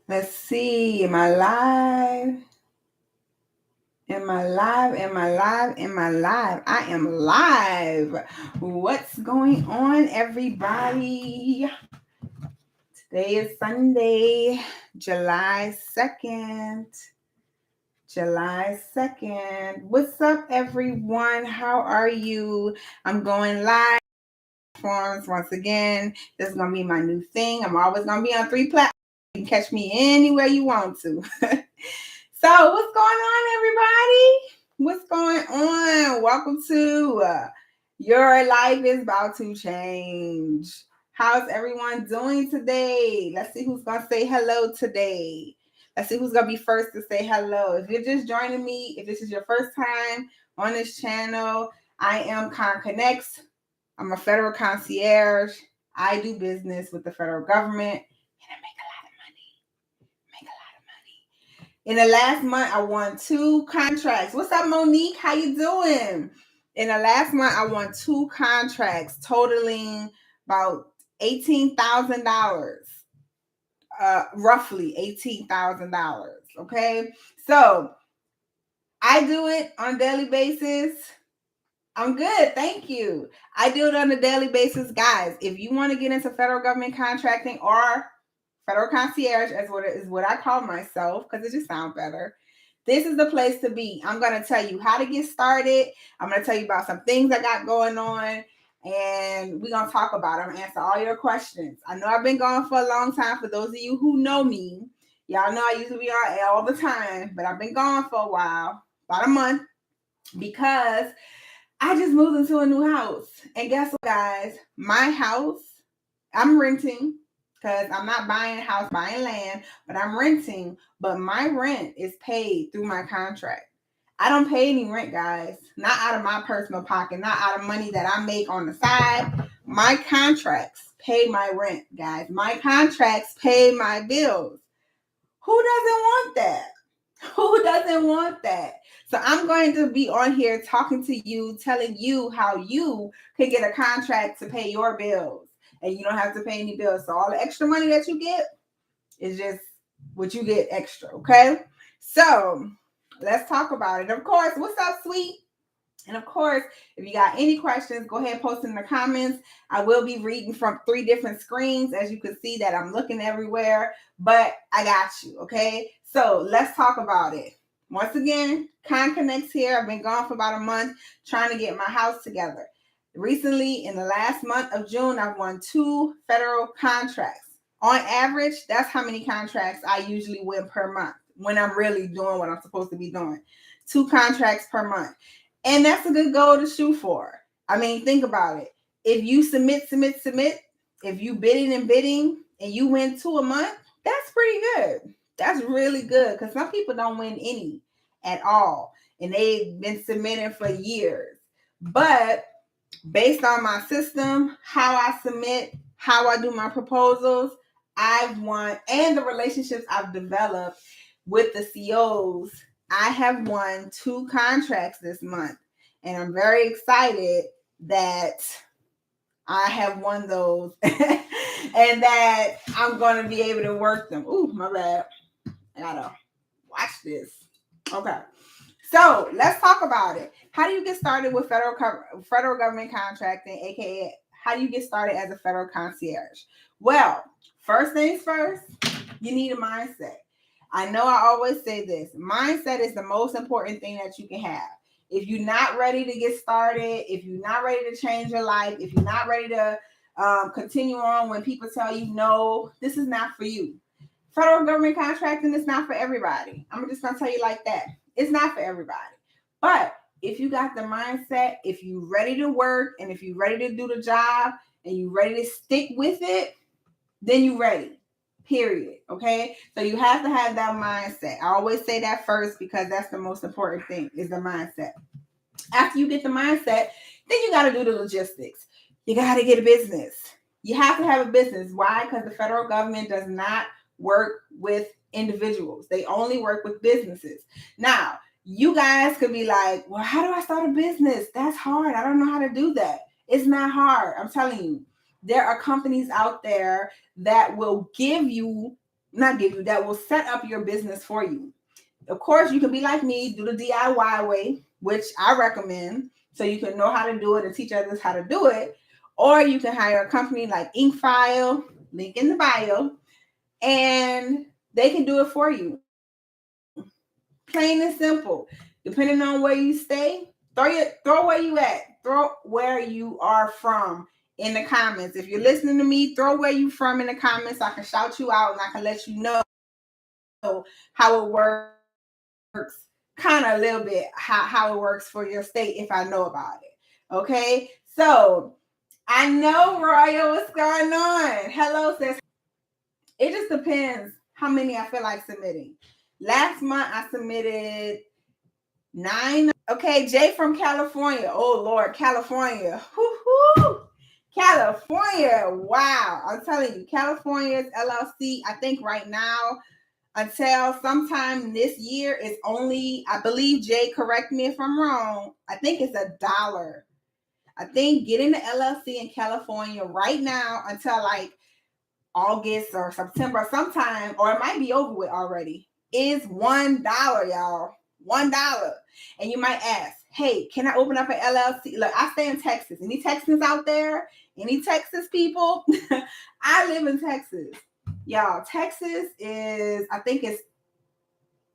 Let's see. Am I live? Am I live? Am I live? Am I live? I am live. What's going on, everybody? Today is Sunday, July 2nd. July 2nd. What's up, everyone? How are you? I'm going live platforms once again. This is going to be my new thing. I'm always going to be on 3 platforms. You can catch me anywhere you want to. So, what's going on, everybody? What's going on? Welcome to Your Life is About to Change. How's everyone doing today? Let's see who's going to say hello today. Let's see who's going to be first to say hello. If you're just joining me, if this is your first time on this channel, I am ConConnects. I'm a federal concierge. I do business with the federal government, and I make a lot of money. In the last month, I won 2 contracts. What's up, Monique? How you doing? In the last month, I won 2 contracts totaling about $18,000. Roughly $18,000. Okay, so I do it on a daily basis. I'm good, thank you. I do it on a daily basis, guys. If you want to get into federal government contracting or federal concierge, as what I call myself, because it just sounds better, this is the place to be. I'm going to tell you how to get started. I'm going to tell you about some things I got going on, and we're going to talk about them, answer all your questions. I know I've been gone for a long time. For those of you who know me, y'all know I usually be on air all the time, but I've been gone for a while, about a month, because I just moved into a new house. And guess what, guys? My house, I'm renting because I'm not buying a house, buying land, but I'm renting. But my rent is paid through my contract. I don't pay any rent, guys. Not out of my personal pocket, not out of money that I make on the side. My contracts pay my rent, guys. My contracts pay my bills. Who doesn't want that? Who doesn't want that? So I'm going to be on here talking to you, telling you how you can get a contract to pay your bills. And you don't have to pay any bills. So all the extra money that you get is just what you get extra, okay? So let's talk about it. Of course, what's up, sweet? And of course, if you got any questions, go ahead and post in the comments. I will be reading from 3 different screens. As you can see that I'm looking everywhere, but I got you, okay? So let's talk about it. Once again, ConConnects here. I've been gone for about a month trying to get my house together. Recently, in the last month of June, I've won 2 federal contracts. On average, that's how many contracts I usually win per month when I'm really doing what I'm supposed to be doing. 2 contracts per month. And that's a good goal to shoot for. I mean, think about it. If you submit, if you bidding and you win 2 a month, that's pretty good. That's really good because some people don't win any at all. And they've been submitting for years. But based on my system, how I submit, how I do my proposals, I've won, and the relationships I've developed with the COs, I have won 2 contracts this month. And I'm very excited that I have won those and that I'm going to be able to work them. Ooh, my bad. I gotta watch this. Okay. So let's talk about it. How do you get started with federal government contracting, aka how do you get started as a federal concierge? Well, first things first, you need a mindset. I know I always say this. Mindset is the most important thing that you can have. If you're not ready to get started, if you're not ready to change your life, if you're not ready to continue on when people tell you no, this is not for you. Federal government contracting is not for everybody. I'm just going to tell you like that. It's not for everybody. But if you got the mindset, if you're ready to work, and if you're ready to do the job, and you're ready to stick with it, then you're ready. Period. Okay? So you have to have that mindset. I always say that first because that's the most important thing is the mindset. After you get the mindset, then you got to do the logistics. You got to get a business. You have to have a business. Why? Because the federal government does not work with individuals. They only work with businesses. Now, you guys could be like, well, how do I start a business? That's hard. I don't know how to do that. It's not hard. I'm telling you. there are companies out there that will that will set up your business for you. Of course, you can be like me, do the DIY way, which I recommend, so you can know how to do it and teach others how to do it. Or you can hire a company like Inkfile, link in the bio, and they can do it for you. Plain and simple. Depending on where you stay, throw where you at. Throw where you are from in the comments. If you're listening to me, throw where you from in the comments. I can shout you out and I can let you know how it works, kind of a little bit how it works for your state if I know about it. Okay, so I know Royal, what's going on? Hello, sis. It just depends how many I feel like submitting. Last month I submitted 9. Okay, Jay from California. Oh Lord, California. Woo-hoo. California. Wow. I'm telling you, California's LLC, I think right now, until sometime this year, is only, I believe, Jay, correct me if I'm wrong, I think it's $1. I think getting the LLC in California right now until like August or September sometime, or it might be over with already, is $1, y'all. $1. And you might ask, hey, can I open up an LLC? Look, I stay in Texas. Any Texans out there? Any Texas people? I live in Texas. Y'all, Texas is, I think it's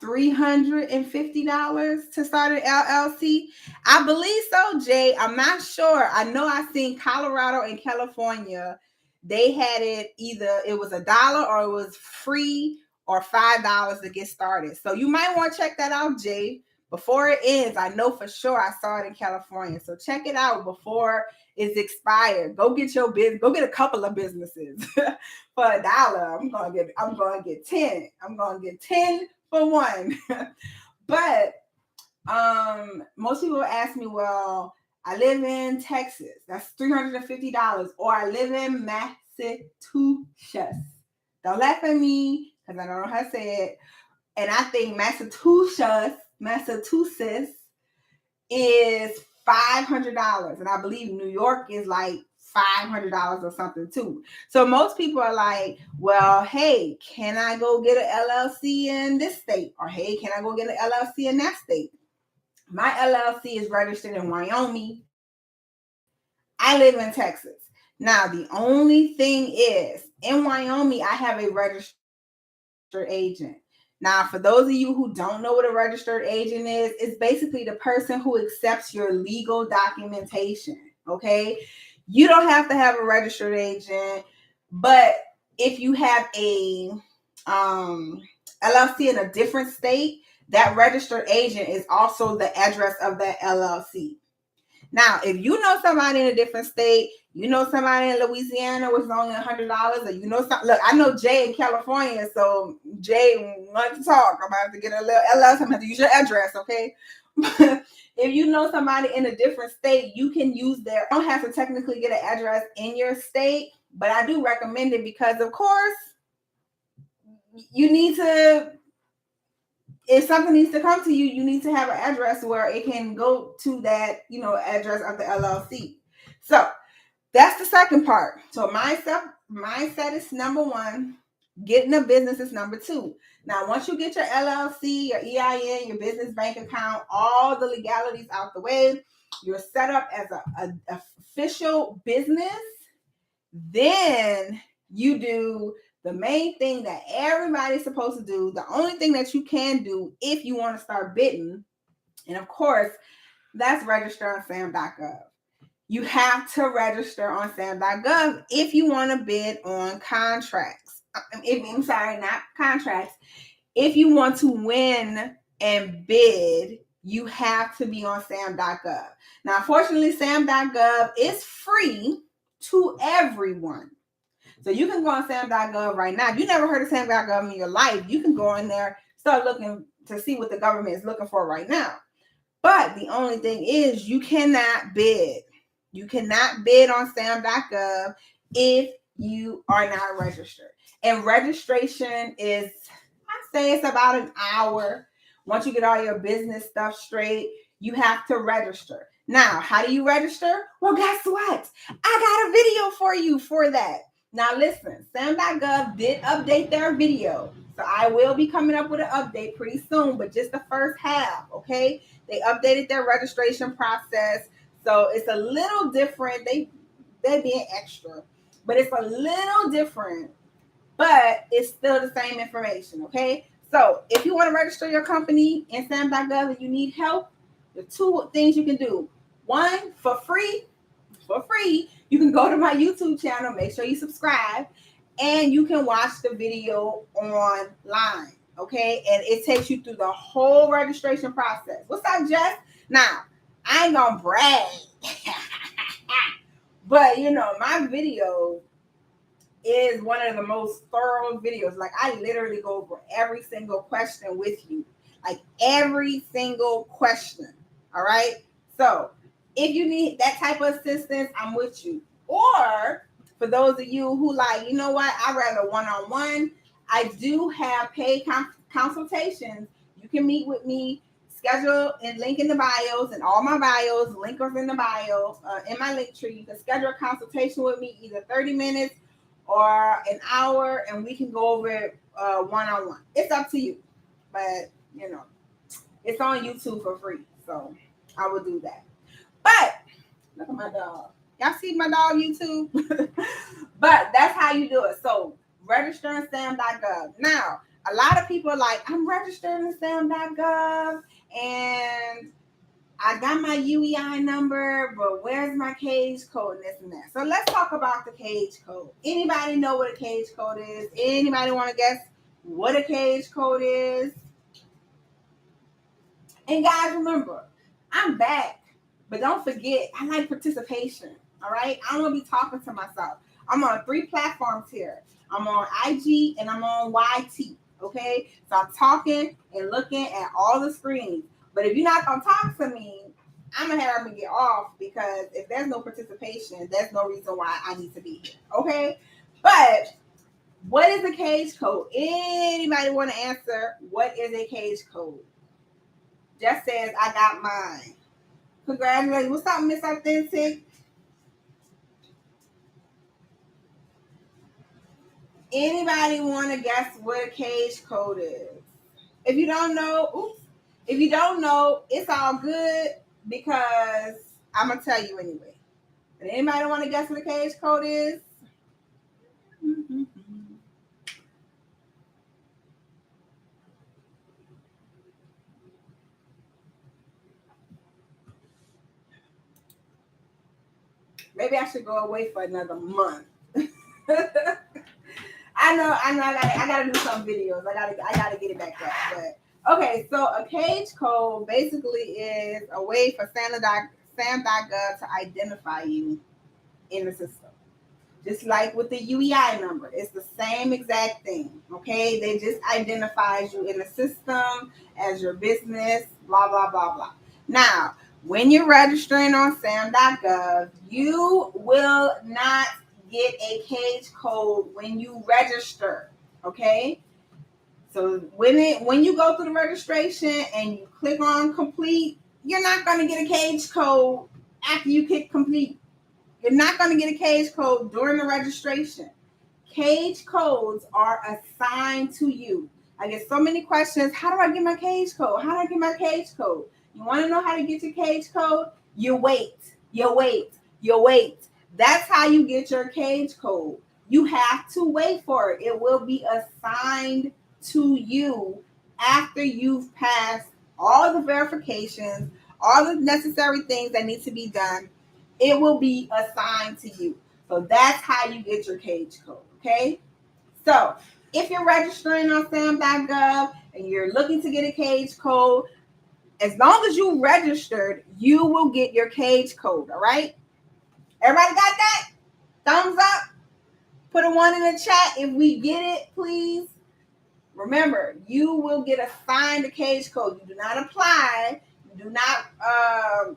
$350 to start an LLC. I believe so, Jay. I'm not sure. I know I've seen Colorado and California. They had it either it was $1 or it was free or $5 to get started. So you might want to check that out, Jay. Before it ends, I know for sure I saw it in California. So check it out before it's expired. Go get your business. Go get a couple of businesses for $1. I'm gonna get 10. I'm gonna get 10 for one. But most people ask me, well, I live in Texas. That's $350. Or I live in Massachusetts. Don't laugh at me because I don't know how to say it. And I think Massachusetts is $500. And I believe New York is like $500 or something too. So most people are like, well, hey, can I go get an LLC in this state? Or hey, can I go get an LLC in that state? My LLC is registered in Wyoming. I live in Texas. Now, the only thing is, in Wyoming, I have a registered agent. Now, for those of you who don't know what a registered agent is, it's basically the person who accepts your legal documentation, okay? You don't have to have a registered agent, but if you have a LLC in a different state, that registered agent is also the address of that LLC. Now, if you know somebody in a different state, you know somebody in Louisiana was only $100, or you know something. Look, I know Jay in California, so Jay wants to talk. I'm about to get a little LLC. I'm going to use your address, okay? If you know somebody in a different state, you can use their. You don't have to technically get an address in your state, but I do recommend it because, of course, you need to. If something needs to come to you, you need to have an address where it can go to that, address of the LLC. So that's the second part. So mindset is number one. Getting a business is number two. Now, once you get your LLC, your EIN, your business bank account, all the legalities out the way, you're set up as an official business, then you do the main thing that everybody's supposed to do, the only thing that you can do if you want to start bidding, and of course, that's register on Sam.gov. You have to register on Sam.gov if you want to bid on contracts. Not contracts. If you want to win and bid, you have to be on Sam.gov. Now, unfortunately, Sam.gov is free to everyone. So you can go on Sam.gov right now. If you never heard of Sam.gov in your life, you can go in there, start looking to see what the government is looking for right now. But the only thing is you cannot bid. You cannot bid on Sam.gov if you are not registered. And registration is, I say it's about an hour. Once you get all your business stuff straight, you have to register. Now, how do you register? Well, guess what? I got a video for you for that. Now, listen, Sam.gov did update their video. So I will be coming up with an update pretty soon, but just the first half, okay? They updated their registration process. So it's a little different. They're being extra, but it's a little different, but it's still the same information, okay? So if you want to register your company in Sam.gov and you need help, the two things you can do. One, for free, you can go to my YouTube channel, make sure you subscribe, and you can watch the video online, okay? And it takes you through the whole registration process. What's up, Jess? Now, I ain't gonna brag, but my video is one of the most thorough videos. Like, I literally go over every single question with you, like every single question. All right. So if you need that type of assistance, I'm with you. Or for those of you who like, you know what, I'd rather one-on-one, I do have paid consultations. You can meet with me, schedule and link in the bios, and all my bios, link is in the bio, in my link tree. You can schedule a consultation with me, either 30 minutes or an hour, and we can go over it one-on-one. It's up to you. But, it's on YouTube for free. So I will do that. But look at my dog. Y'all see my dog YouTube? But that's how you do it. So register in Sam.gov. Now, a lot of people are like, I'm registered in Sam.gov and I got my UEI number, but where's my cage code and this and that. So let's talk about the cage code. Anybody know what a cage code is? Anybody want to guess what a cage code is? And guys, remember, I'm back, but don't forget, I like participation. All right, I don't want to be talking to myself. I'm on 3 platforms here. I'm on IG and I'm on YT. Okay, so I'm talking and looking at all the screens. But if you're not gonna talk to me, I'm gonna have to get off, because if there's no participation, there's no reason why I need to be here. Okay, but what is a cage code? Anybody want to answer? What is a cage code? Just says I got mine. Congratulations. What's up, Miss Authentic? Anybody want to guess what a cage code is? If you don't know, it's all good, because I'm gonna tell you anyway. But anybody want to guess what a cage code is? Maybe I should go away for another month. I know. I gotta do some videos. I gotta get it back up. But okay, so a cage code basically is a way for Sam.gov to identify you in the system. Just like with the UEI number, it's the same exact thing. Okay, they just identifies you in the system as your business. Blah blah blah blah. Now, when you're registering on Sam.gov, you will not get a cage code when you register. Okay, so when you go through the registration and you click on complete, you're not going to get a cage code after you click complete. You're not going to get a cage code during the registration. Cage codes are assigned to you. I get so many questions. How do I get my cage code? How do I get my cage code? You want to know how to get your cage code? You wait. That's how you get your cage code. You have to wait for it. It will be assigned to you after you've passed all the verifications, all the necessary things that need to be done. It will be assigned to you. So that's how you get your cage code, okay? So if you're registering on Sam.gov and you're looking to get a cage code, as long as you registered, you will get your cage code, all right? Everybody got that? Thumbs up. Put a 1 in the chat if we get it, please. Remember, you will get assigned a cage code. You do not apply. You do not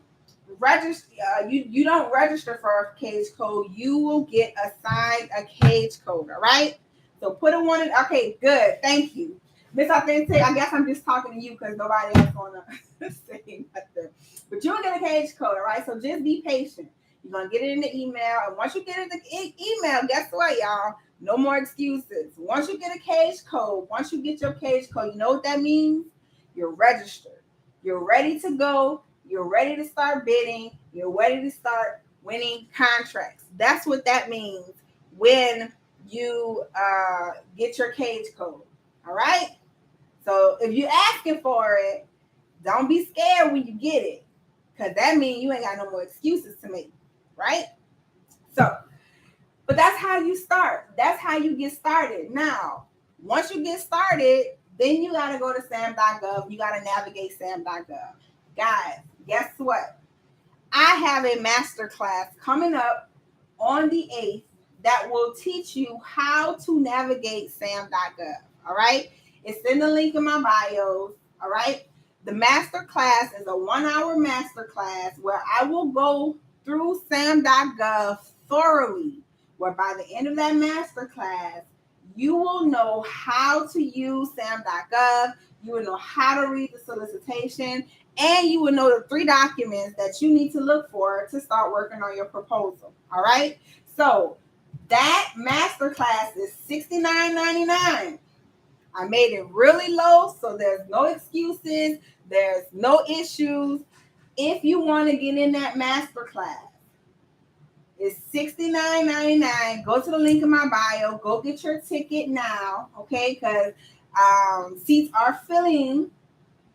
register. You don't register for a cage code. You will get assigned a cage code. All right. So put a 1 in. Okay, good. Thank you. Miss Authentic, I guess I'm just talking to you because nobody else want to say nothing. But you'll get a cage code, all right? So just be patient. You're going to get it in the email. And once you get it in the email, guess what, y'all? No more excuses. Once you get a cage code, once you get your cage code, you know what that means? You're registered. You're ready to go. You're ready to start bidding. You're ready to start winning contracts. That's what that means when you get your cage code. All right? So if you're asking for it, don't be scared when you get it, because that means you ain't got no more excuses to make, right? So, but that's how you start. That's how you get started. Now, once you get started, then you got to go to Sam.gov. You got to navigate Sam.gov. Guys, guess what? I have a masterclass coming up on the 8th that will teach you how to navigate Sam.gov. All right? It's in the link in my bios. All right? The masterclass is a 1-hour masterclass where I will go through Sam.gov thoroughly, where by the end of that masterclass, you will know how to use Sam.gov. You will know how to read the solicitation, and you will know the 3 documents that you need to look for to start working on your proposal. All right? So that masterclass is $69.99. I made it really low, so there's no excuses. There's no issues. If you want to get in that masterclass, it's $69.99. Go to the link in my bio. Go get your ticket now, okay? Because seats are filling.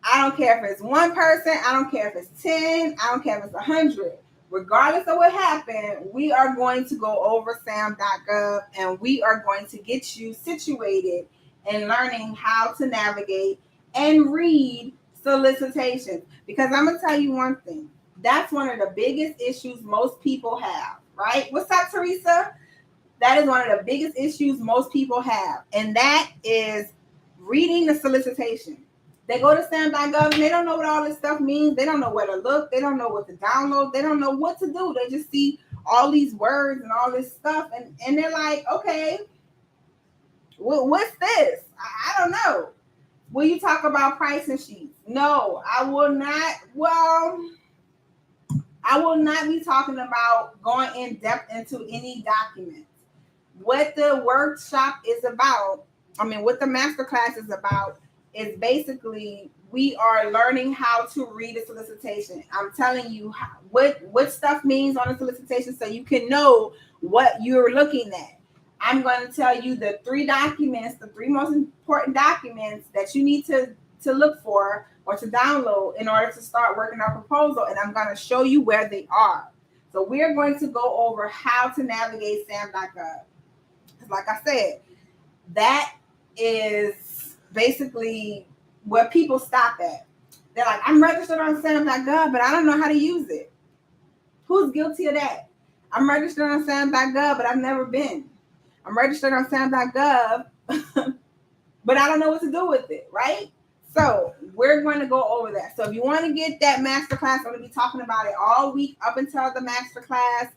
I don't care if it's 1 person. I don't care if it's 10. I don't care if it's 100. Regardless of what happened, we are going to go over Sam.gov and we are going to get you situated in learning how to navigate and read solicitations. Because I'm going to tell you one thing. That's one of the biggest issues most people have, right? What's up, Teresa? That is one of the biggest issues most people have. And that is reading the solicitation. They go to Sam.gov and they don't know what all this stuff means. They don't know where to look. They don't know what to download. They don't know what to do. They just see all these words and all this stuff. And they're like, okay, what's this? I don't know. Will you talk about pricing sheets? No, I will not. Well, I will not be talking about going in depth into any documents. What the workshop is about, what the masterclass is about, is basically we are learning how to read a solicitation. I'm telling you what stuff means on a solicitation so you can know what you're looking at. I'm going to tell you the 3 documents, the 3 most important documents that you need to look for or to download in order to start working on a proposal, and I'm going to show you where they are. So we're going to go over how to navigate Sam.gov. Like I said, that is basically where people stop at. They're like, I'm registered on Sam.gov, but I don't know how to use it. Who's guilty of that? I'm registered on Sam.gov, but I've never been. I'm registered on Sam.gov, but I don't know what to do with it, right? So we're going to go over that. So if you want to get that masterclass, I'm going to be talking about it all week up until the masterclass.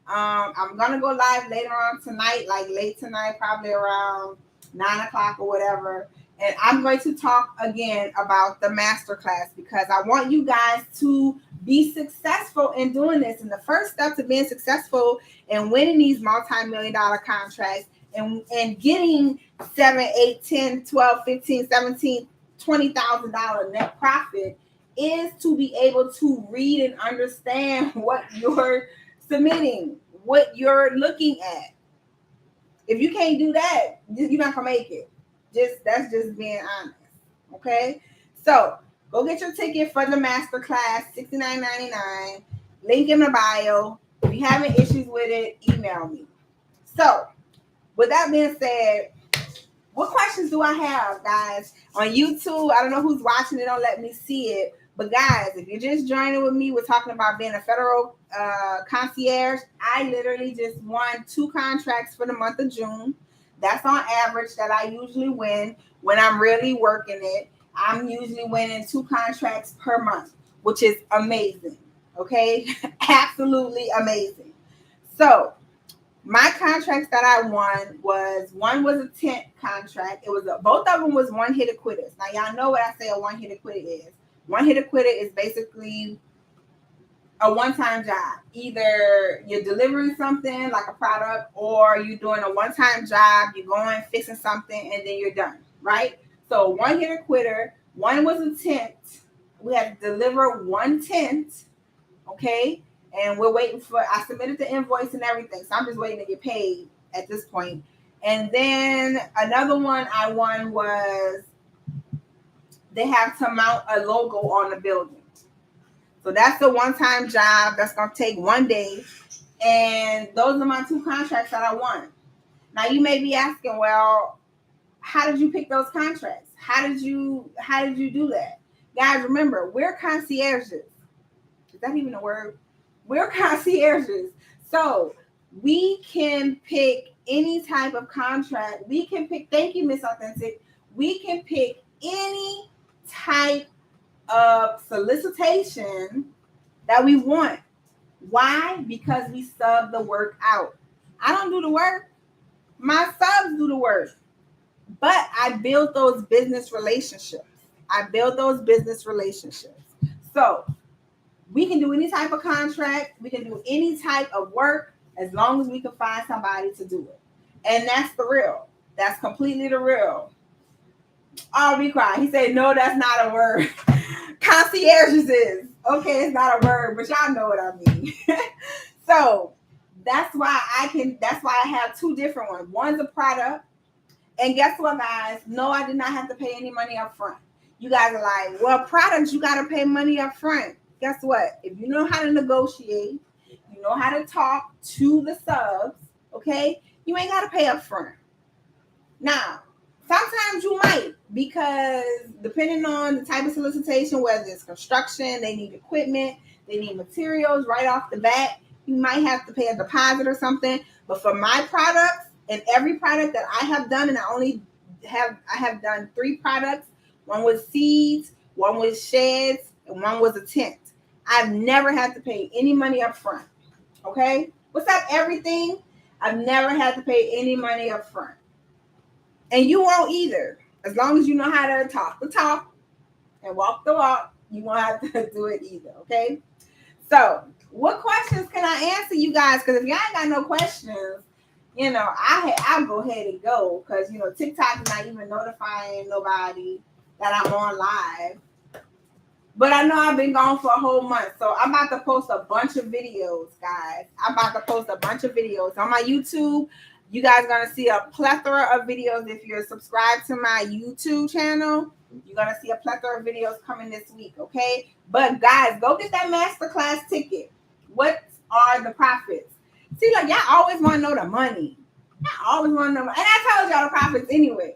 I'm going to go live later on tonight, like late tonight, probably around 9 o'clock or whatever. And I'm going to talk again about the masterclass because I want you guys to be successful in doing this. And the first step to being successful in winning these multi-million-dollar contracts and getting 7, 8, 10, 12, 15, 17, $20,000 net profit is to be able to read and understand what you're submitting, what you're looking at. If you can't do that, you're not gonna make it. That's just being honest. Okay. So go get your ticket for the masterclass, $69.99. Link in the bio. If you're having issues with it, email me. So with that being said, what questions do I have, guys? On YouTube, I don't know who's watching it. Don't let me see it. But guys, if you're just joining with me, we're talking about being a federal concierge. I literally just won 2 contracts for the month of June. That's on average that I usually win when I'm really working it. I'm usually winning 2 contracts per month, which is amazing. Okay? Absolutely amazing. So My contracts that I won one was a tent contract. It was both of them was one hit quitters. Now y'all know what I say a one hit quitter is. One hit quitter is basically a one-time job. Either you're delivering something like a product, or you're doing a one-time job, you're going fixing something, and then you're done, right? So one hitter quitter. One was a tent. We had to deliver one tent, okay? And we're waiting for, I submitted the invoice and everything, so I'm just waiting to get paid at this point. And then another one I won was they have to mount a logo on the building. So that's a one-time job that's going to take one day. And those are my two contracts that I won. Now you may be asking, well, how did you pick those contracts? How did you do that? Guys, remember, we're concierges. Is that even a word? We're concierges. So we can pick any type of contract. We can pick, thank you, Miss Authentic. We can pick any type of solicitation that we want. Why? Because we sub the work out. I don't do the work. My subs do the work. But I build those business relationships. So we can do any type of contract. We can do any type of work as long as we can find somebody to do it. And that's the real. That's completely the real. Oh, be quiet. He said, no, that's not a word. Concierges is. Okay, it's not a word, but y'all know what I mean. So that's why I have two different ones. One's a product. And guess what, guys? No, I did not have to pay any money up front. You guys are like, well, products, you got to pay money up front. Guess what? If you know how to negotiate, you know how to talk to the subs, okay, you ain't got to pay up front. Now, sometimes you might, because depending on the type of solicitation, whether it's construction, they need equipment, they need materials right off the bat, you might have to pay a deposit or something. But for my products, and every product that I have done, and I have done 3 products. One was seeds, one was sheds, and one was a tent. I've never had to pay any money up front. Okay? What's up, everything? I've never had to pay any money up front. And you won't either. As long as you know how to talk the talk and walk the walk, you won't have to do it either. Okay? So, what questions can I answer you guys? Because if y'all ain't got no questions, I'll go ahead and go, because TikTok is not even notifying nobody that I'm on live. But I know I've been gone for a whole month, so I'm about to post a bunch of videos, guys. I'm about to post a bunch of videos on my YouTube. You guys are gonna see a plethora of videos. If you're subscribed to my YouTube channel, you're gonna see a plethora of videos coming this week. Okay, but guys, go get that masterclass ticket. What are the profits? See, like, y'all always want to know the money. Y'all always want to know. And I told y'all the profits anyway.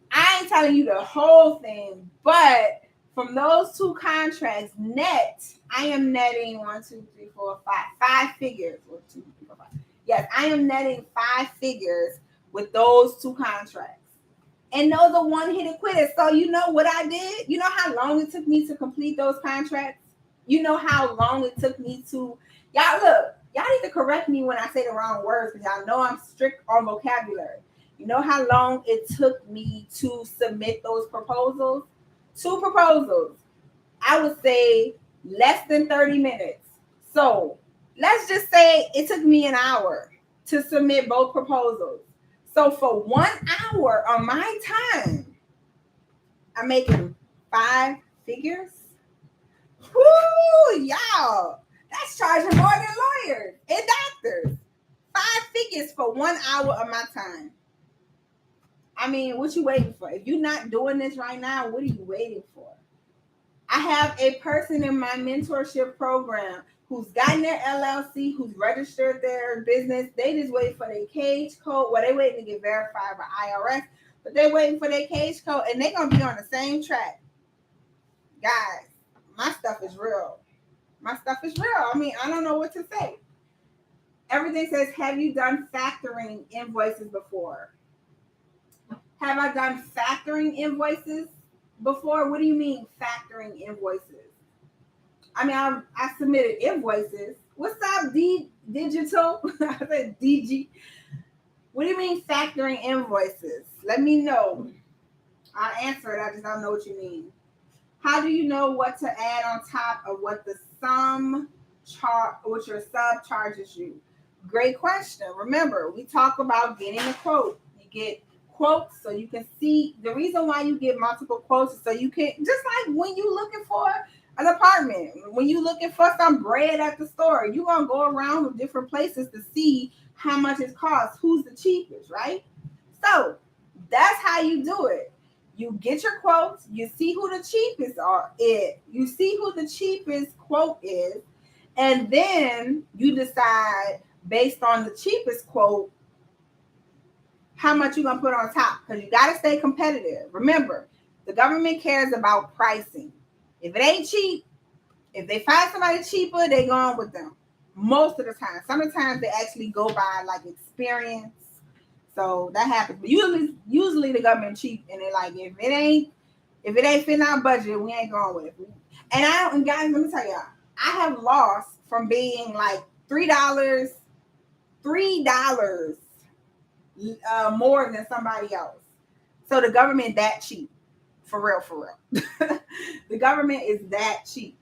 I ain't telling you the whole thing, but from those 2 contracts, net, I am netting 1, 2, 3, 4, 5 figures. 1, 2, 3, 4, 5. Yes, I am netting 5 figures with those 2 contracts. And those are one hit quitters. So you know what I did? You know how long it took me to complete those contracts? You know how long it took me to, y'all look. Y'all need to correct me when I say the wrong words, because y'all know I'm strict on vocabulary. You know how long it took me to submit those proposals? 2 proposals. I would say less than 30 minutes. So let's just say it took me an hour to submit both proposals. So for 1 hour of my time, I'm making 5 figures. Woo, y'all. That's charging more than lawyers and doctors. 5 figures for 1 hour of my time. I mean, what you waiting for? If you're not doing this right now, what are you waiting for? I have a person in my mentorship program who's gotten their LLC, who's registered their business. They just wait for their cage code. Well, they waiting to get verified by IRS, but they're waiting for their cage code, and they're going to be on the same track. Guys, my stuff is real. My stuff is real. I mean, I don't know what to say. Everything says, have you done factoring invoices before? Have I done factoring invoices before? What do you mean factoring invoices? I mean, I submitted invoices, What's up, Digital? I said DG. What do you mean factoring invoices? Let me know. I'll answer it. I just don't know what you mean. How do you know what to add on top of what the what your sub charges you? Great question. Remember, we talk about getting a quote. You get quotes so you can see. The reason why you get multiple quotes is so you can, just like when you looking for an apartment, when you looking for some bread at the store, you're gonna go around to different places to see how much it costs, who's the cheapest, right? So that's how you do it. You get your quotes, you see who the cheapest you see who the cheapest quote is, and then you decide based on the cheapest quote how much you're gonna put on top, because you got to stay competitive. Remember, the government cares about pricing. If it ain't cheap, if they find somebody cheaper, they go on with them. Most of the time. Sometimes they actually go by like experience. So that happens. But usually the government cheap, and they're like, if it ain't fitting our budget, we ain't going with it. And guys, let me tell y'all, I have lost from being like $3 more than somebody else. So the government that cheap. For real. The government is that cheap.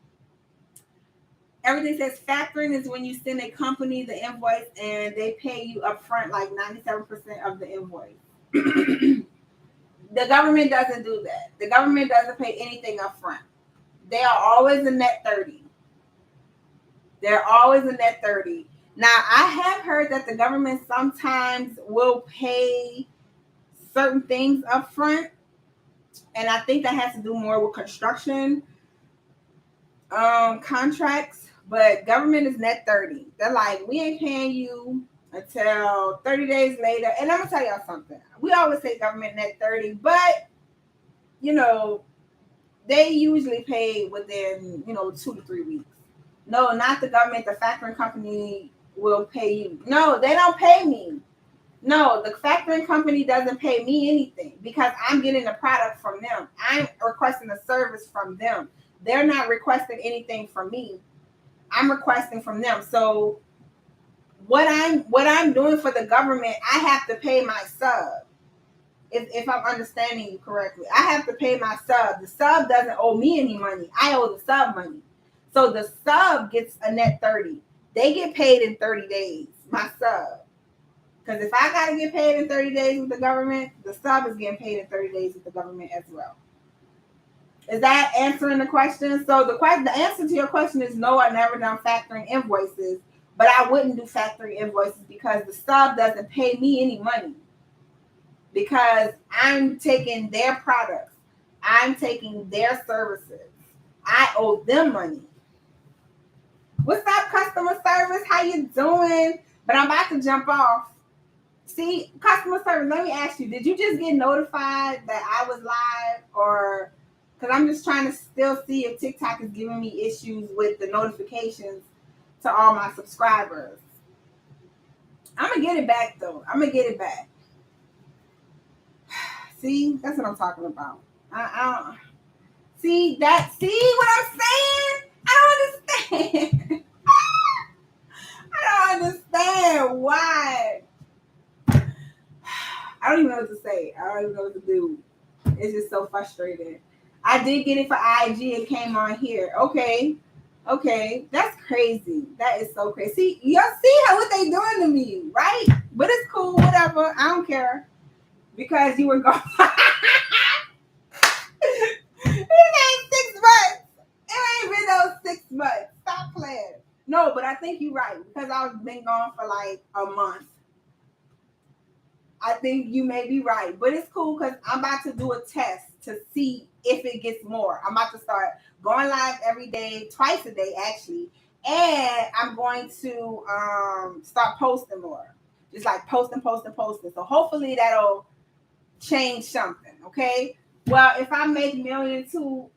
Everything says factoring is when you send a company the invoice and they pay you up front like 97% of the invoice. The government doesn't do that. The government doesn't pay anything up front. They are always a net 30. They're always a net 30. Now, I have heard that the government sometimes will pay certain things up front, and I think that has to do more with construction contracts. But government is net 30. They're like, we ain't paying you until 30 days later. And I'm gonna tell y'all something. We always say government net 30, but they usually pay within 2 to 3 weeks. No, not the government. The factoring company will pay you. No, they don't pay me. No, the factoring company doesn't pay me anything because I'm getting the product from them. I'm requesting a service from them. They're not requesting anything from me. I'm requesting from them. So what I'm doing for the government, I have to pay my sub. If I'm understanding you correctly, I have to pay my sub. The sub doesn't owe me any money. I owe the sub money. So the sub gets a net 30. They get paid in 30 days, my sub. Because if I got to get paid in 30 days with the government, the sub is getting paid in 30 days with the government as well. Is that answering the question? So the answer to your question is no, I've never done factoring invoices, but I wouldn't do factoring invoices because the sub doesn't pay me any money. Because I'm taking their products. I'm taking their services. I owe them money. What's up, customer service? How you doing? But I'm about to jump off. See, customer service, let me ask you, did you just get notified that I was live? Or, because I'm just trying to still see if TikTok is giving me issues with the notifications to all my subscribers. I'm going to get it back, though. I'm going to get it back. See, that's what I'm talking about. See what I'm saying? I don't understand. I don't understand why. I don't even know what to say. I don't even know what to do. It's just so frustrating. I did get it for IG. It came on here. Okay. That's crazy. That is so crazy. See, y'all see what they doing to me, right? But it's cool. Whatever. I don't care. Because you were gone. It ain't 6 months. It ain't been those 6 months. Stop playing. No, but I think you're right. Because I've been gone for like a month. I think you may be right, but it's cool because I'm about to do a test to see if it gets more. I'm about to start going live every day, twice a day actually, and I'm going to start posting more, just like posting. So hopefully that'll change something. Okay. Well, if I make millions in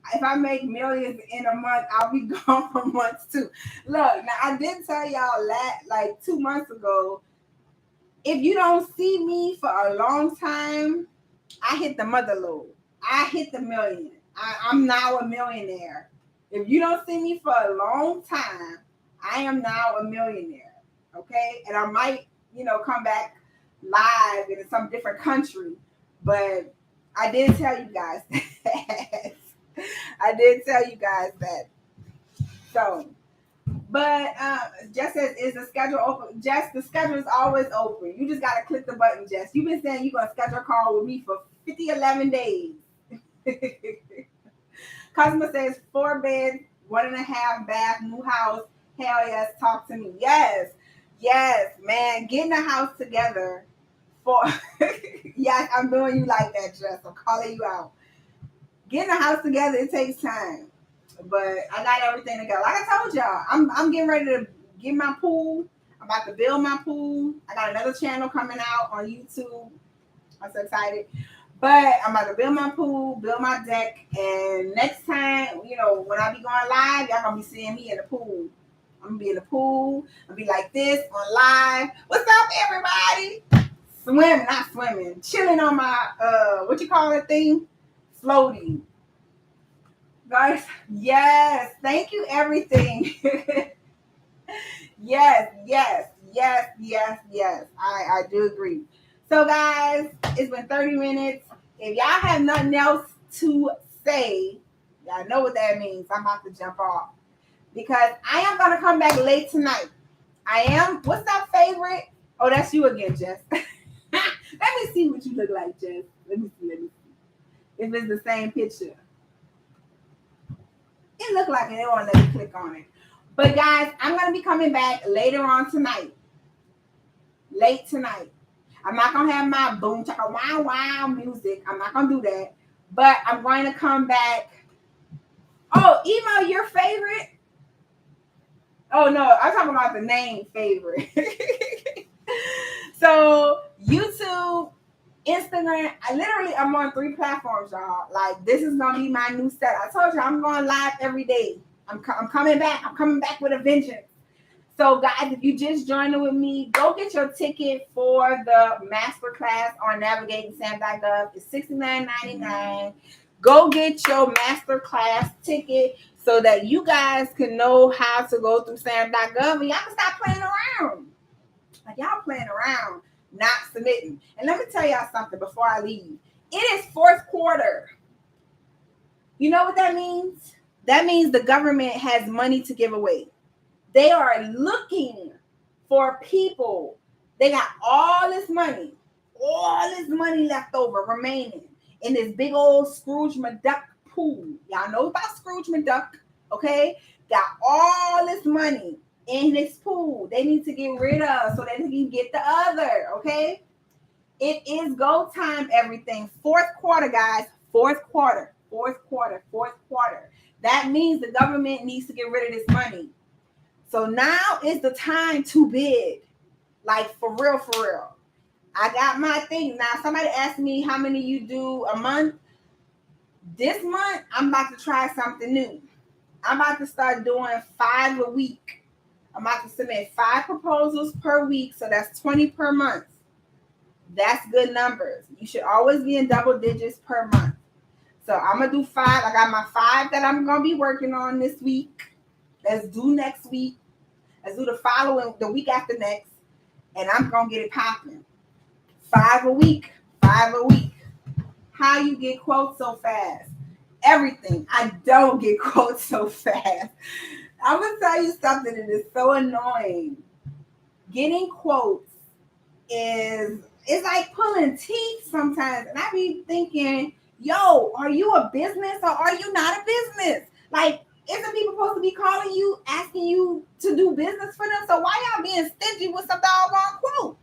a month, I'll be gone for months too. Look, now I did tell y'all that like 2 months ago. If you don't see me for a long time, I hit the mother load. I hit the million. I'm now a millionaire. If you don't see me for a long time, I am now a millionaire. Okay. And I might, come back live in some different country. But I did tell you guys that. I did tell you guys that. So, but Jess says, is the schedule open? Jess, the schedule is always open. You just got to click the button, Jess. You've been saying you're going to schedule a call with me for 11 days. Customer says 4 bed, 1.5 bath, new house. Hell yes, talk to me. Yes, man. Getting a house together for yes, I'm doing you like that, Jess. I'm calling you out. Getting a house together, it takes time. But I got everything together. Like I told y'all, I'm getting ready to get my pool. I'm about to build my pool. I got another channel coming out on YouTube. I'm so excited. But I'm about to build my pool, build my deck, and next time, when I be going live, y'all gonna be seeing me in the pool. I'm gonna be in the pool. I'm gonna be like this on live. What's up, everybody? Not swimming, chilling on my what you call that thing? Floating. Guys, yes, thank you, everything. yes. I do agree. So, guys, it's been 30 minutes. If y'all have nothing else to say, y'all know what that means. I'm about to jump off because I am going to come back late tonight. I am. What's that favorite? Oh, that's you again, Jess. Let me see what you look like, Jess. Let me see. If it's the same picture. It looked like it. They won't let me click on it. But, guys, I'm going to be coming back later on tonight. Late tonight. I'm not going to have my boom, chaka, wow, wow music. I'm not going to do that. But I'm going to come back. Oh, email your favorite. Oh, no. I'm talking about the name favorite. So, YouTube, Instagram. I'm on 3 platforms, y'all. Like, this is going to be my new set. I told you I'm going live every day. I'm coming back. I'm coming back with a vengeance. So, guys, if you just joined with me, go get your ticket for the masterclass on navigating Sam.gov. It's $69.99. Go get your masterclass ticket so that you guys can know how to go through Sam.gov and y'all can stop playing around. Like, y'all playing around, not submitting. And let me tell y'all something before I leave. It is 4th quarter. You know what that means? That means the government has money to give away. They are looking for people. They got all this money left over remaining in this big old Scrooge McDuck pool. Y'all know about Scrooge McDuck, okay? Got all this money in this pool. They need to get rid of so that they can get the other, okay? It is go time, everything. 4th quarter, guys. 4th quarter. That means the government needs to get rid of this money. So now is the time to bid. Like, for real. I got my thing. Now, somebody asked me how many you do a month. This month, I'm about to try something new. I'm about to start doing 5 a week. I'm about to submit 5 proposals per week. So that's 20 per month. That's good numbers. You should always be in double digits per month. So I'm going to do 5. I got my 5 that I'm going to be working on this week. Let's do next week. Let's do the week after next. And I'm going to get it popping. 5 a week. How you get quotes so fast? Everything. I don't get quotes so fast. I'm going to tell you something that is so annoying. Getting quotes it's like pulling teeth sometimes. And I be thinking, yo, are you a business or are you not a business? Like, isn't people supposed to be calling you, asking you to do business for them? So why y'all being stingy with some doggone quotes?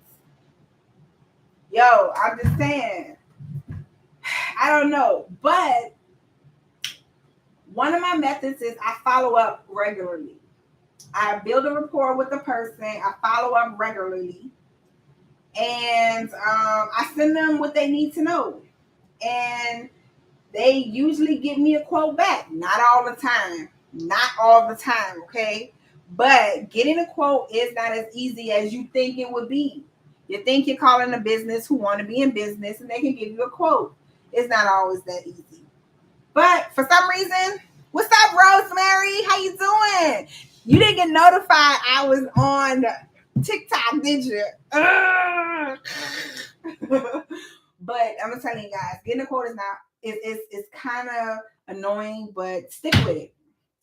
Yo, I'm just saying. I don't know. But one of my methods is I follow up regularly. I build a rapport with the person. I follow up regularly. And I send them what they need to know. And they usually give me a quote back. Not all the time, okay? But getting a quote is not as easy as you think it would be. You think you're calling a business who want to be in business and they can give you a quote. It's not always that easy. But for some reason, what's up, Rosemary? How you doing? You didn't get notified I was on TikTok, did you? But I'm gonna tell you guys, getting a quote is not it's kind of annoying, but stick with it.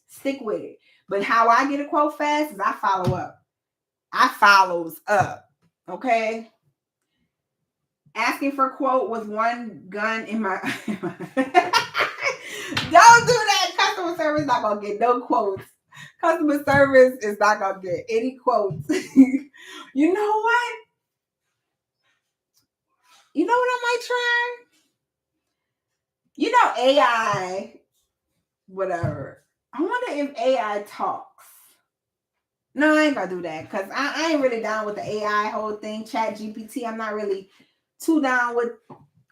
Stick with it. But how I get a quote fast is I follow up. I follows up. Okay. Asking for a quote with one gun in my don't do that. Customer service not gonna get no quotes. Customer service is not gonna get any quotes. You know what? You know what I might try? You know, AI, whatever. I wonder if AI talks. No, I ain't gonna do that because I ain't really down with the AI whole thing. Chat GPT, I'm not really too down with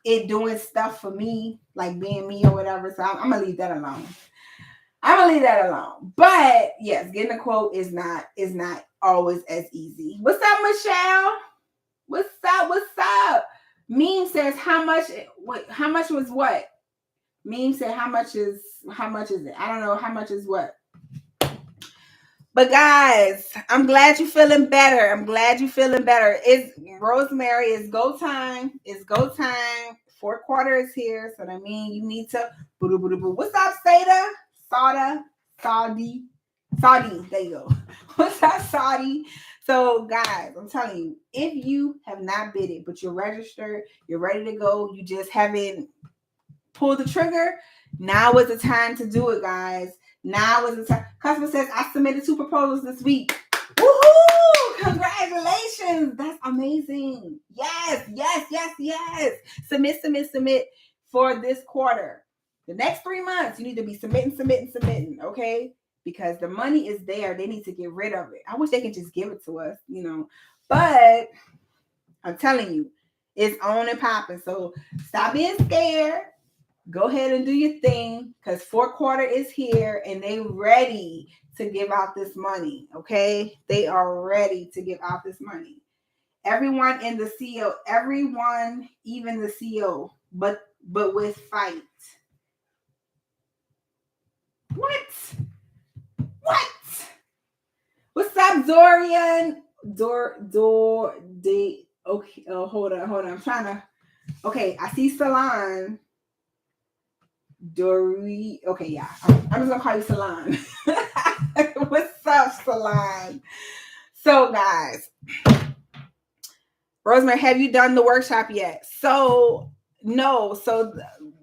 it doing stuff for me, like being me or whatever. So I'm gonna leave that alone. But yes, getting a quote is not always as easy. What's up, Michelle? What's up? Meme says how much was what? Meme said how much is it? I don't know how much is what. But guys, I'm glad you're feeling better. It's Rosemary, it's go time. Fourth quarter is here. So that means you need to what's up, Saudi. There you go. What's up, Saudi? So guys, I'm telling you, if you have not bid it, but you're registered, you're ready to go, you just haven't pulled the trigger, now is the time to do it, guys. Now is the time. Customer says, I submitted 2 proposals this week. Woohoo! Congratulations. That's amazing. Yes. Submit for this quarter. The next 3 months, you need to be submitting, okay? Because the money is there. They need to get rid of it. I wish they could just give it to us, But I'm telling you, it's on and popping. So stop being scared. Go ahead and do your thing because fourth quarter is here and they ready to give out this money. Okay. They are ready to give out this money. Everyone in the CEO, even the CEO, but with fight. What? What's up, Dorian? Okay. Hold on. I'm trying to. Okay. I see Salon. Dory. Okay, yeah. I'm just gonna call you Salon. What's up, Salon? So, guys, Rosemary, have you done the workshop yet? So, no. So,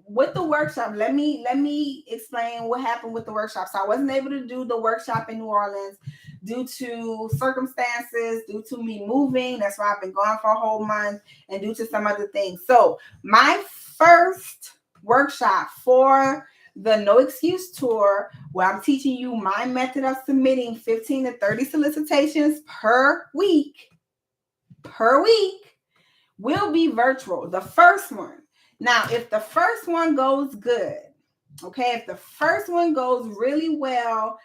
with the workshop, let me explain what happened with the workshop. So, I wasn't able to do the workshop in New Orleans due to circumstances, due to me moving. That's why I've been gone for a whole month, and due to some other things. So, my first workshop for the No Excuse Tour, where I'm teaching you my method of submitting 15 to 30 solicitations per week, will be virtual. The first one. Now, if the first one goes good, okay, if the first one goes really well,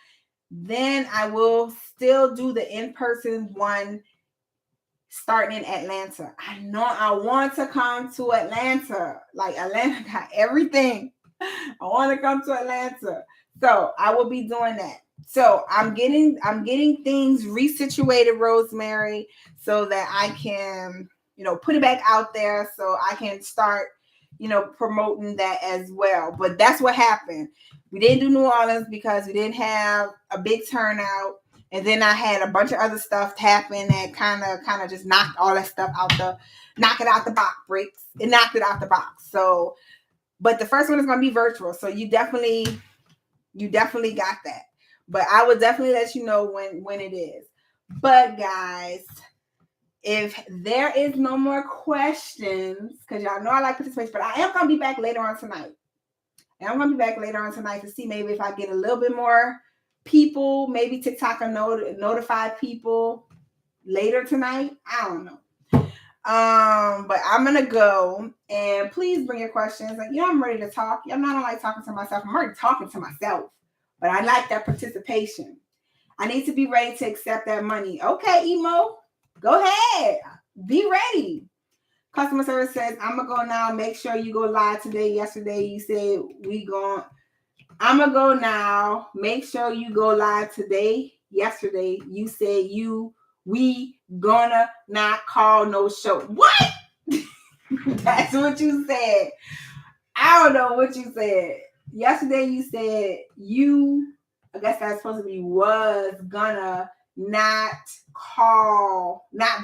then I will still do the in-person one starting in Atlanta. I know I want to come to Atlanta. Like Atlanta got everything. I want to come to Atlanta. So I will be doing that. So I'm getting things resituated, Rosemary, so that I can, put it back out there so I can start, promoting that as well. But that's what happened. We didn't do New Orleans because we didn't have a big turnout. And then I had a bunch of other stuff happen that kind of just knocked all that stuff knock it out the box, bricks. It knocked it out the box. So, but the first one is going to be virtual. So you definitely got that. But I will definitely let you know when it is. But guys, if there is no more questions, because y'all know I like participation, but I am going to be back later on tonight. To see maybe if I get a little bit more people, maybe TikTok will notify people later tonight. I don't know. But I'm gonna go, and please bring your questions. Like, I'm ready to talk. Y'all know I don't like talking to myself. I'm already talking to myself, but I like that participation. I need to be ready to accept that money. Okay, Emo, go ahead. Be ready. Customer service says, I'm gonna go now. Make sure you go live today. Yesterday you said I'm gonna go now. Make sure you go live today. yesterday you said we gonna not call no show. What? That's what you said. I don't know what you said. Yesterday you said I guess that's supposed to be was gonna not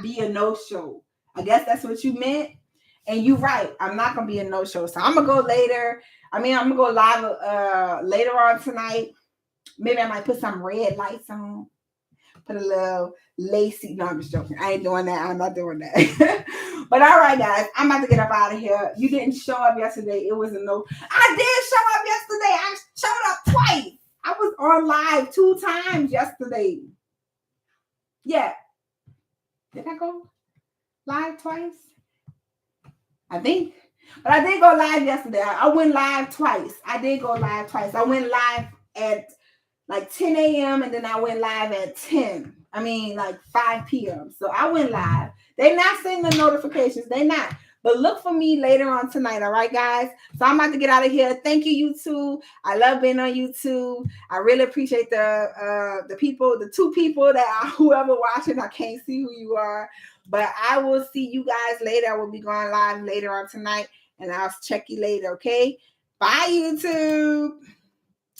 be a no-show. I guess that's what you meant. And you're right. I'm not gonna be a no-show. So I'm gonna go later. I'm gonna go live later on tonight. Maybe I might put some red lights on. Put a little lacy. No, I'm just joking. I ain't doing that. I'm not doing that. But all right, guys, I'm about to get up out of here. You didn't show up yesterday. It was a no. I did show up yesterday. I showed up twice. I was on live 2 times yesterday. Yeah. Did I go live twice? I think. But I did go live yesterday. I went live twice. I did go live twice. I went live at like 10 a.m. and then I went live at 5 p.m. So I went live. They're not sending the notifications. They're not. But look for me later on tonight. All right, guys? So I'm about to get out of here. Thank you, YouTube. I love being on YouTube. I really appreciate the people, the 2 people whoever watching. I can't see who you are. But I will see you guys later. I will be going live later on tonight. And I'll check you later, okay? Bye, YouTube.